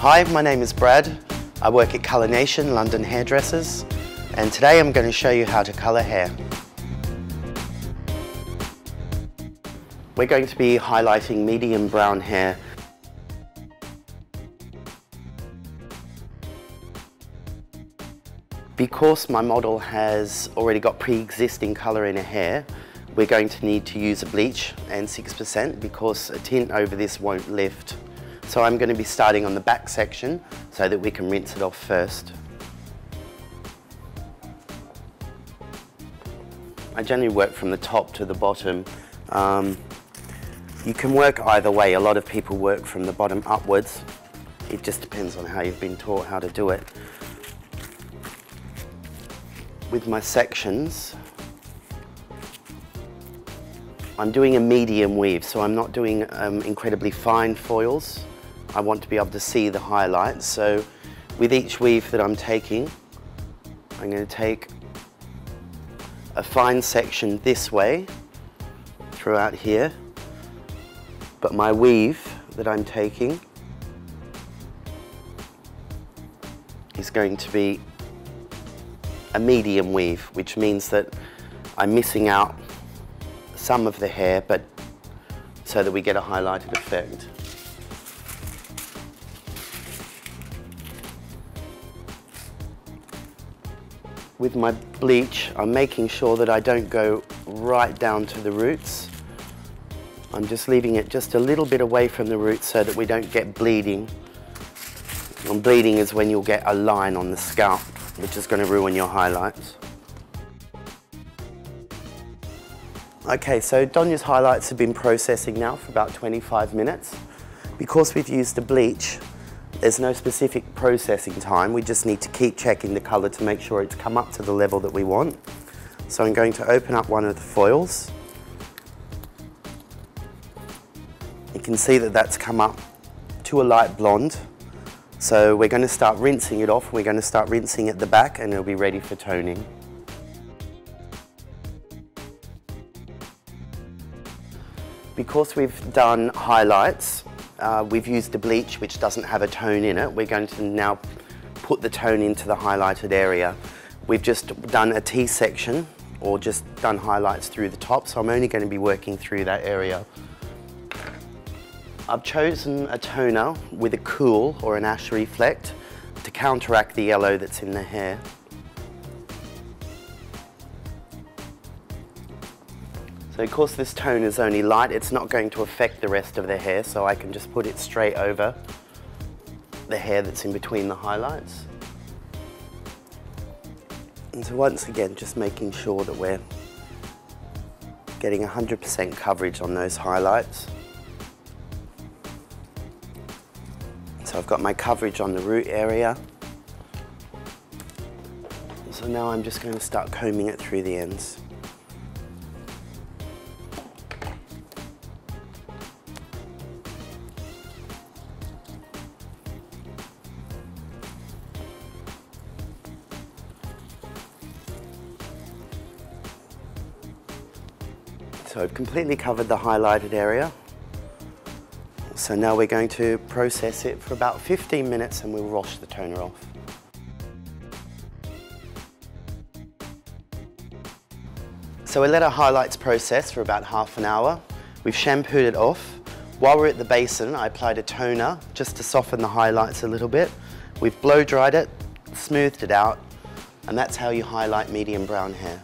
Hi, my name is Brad. I work at ColourNation, London Hairdressers, and today I'm going to show you how to colour hair. We're going to be highlighting medium brown hair. Because my model has already got pre-existing colour in her hair, we're going to need to use a bleach and 6% because a tint over this won't lift. So I'm going to be starting on the back section so that we can rinse it off first. I generally work from the top to the bottom. You can work either way. A lot of people work from the bottom upwards. It just depends on how you've been taught how to do it. With my sections, I'm doing a medium weave, so I'm not doing incredibly fine foils. I want to be able to see the highlights, so with each weave that I'm taking, I'm going to take a fine section this way throughout here, but my weave that I'm taking is going to be a medium weave, which means that I'm missing out some of the hair, but so that we get a highlighted effect. With my bleach, I'm making sure that I don't go right down to the roots. I'm just leaving it just a little bit away from the roots so that we don't get bleeding. And bleeding is when you'll get a line on the scalp, which is going to ruin your highlights. Okay, so Donya's highlights have been processing now for about 25 minutes. Because we've used the bleach, there's no specific processing time. We just need to keep checking the colour to make sure it's come up to the level that we want. So I'm going to open up one of the foils. You can see that that's come up to a light blonde. So we're going to start rinsing it off. We're going to start rinsing at the back and it'll be ready for toning. Because we've done highlights, we've used the bleach which doesn't have a tone in it. We're going to now put the tone into the highlighted area. We've just done a T section or just done highlights through the top, so I'm only going to be working through that area. I've chosen a toner with a cool or an ash reflect to counteract the yellow that's in the hair. So because this tone is only light, it's not going to affect the rest of the hair, so I can just put it straight over the hair that's in between the highlights. And so once again, just making sure that we're getting 100% coverage on those highlights. So I've got my coverage on the root area. So now I'm just going to start combing it through the ends. So I've completely covered the highlighted area. So now we're going to process it for about 15 minutes and we'll wash the toner off. So we let our highlights process for about half an hour. We've shampooed it off. While we're at the basin, I applied a toner just to soften the highlights a little bit. We've blow dried it, smoothed it out, and that's how you highlight medium brown hair.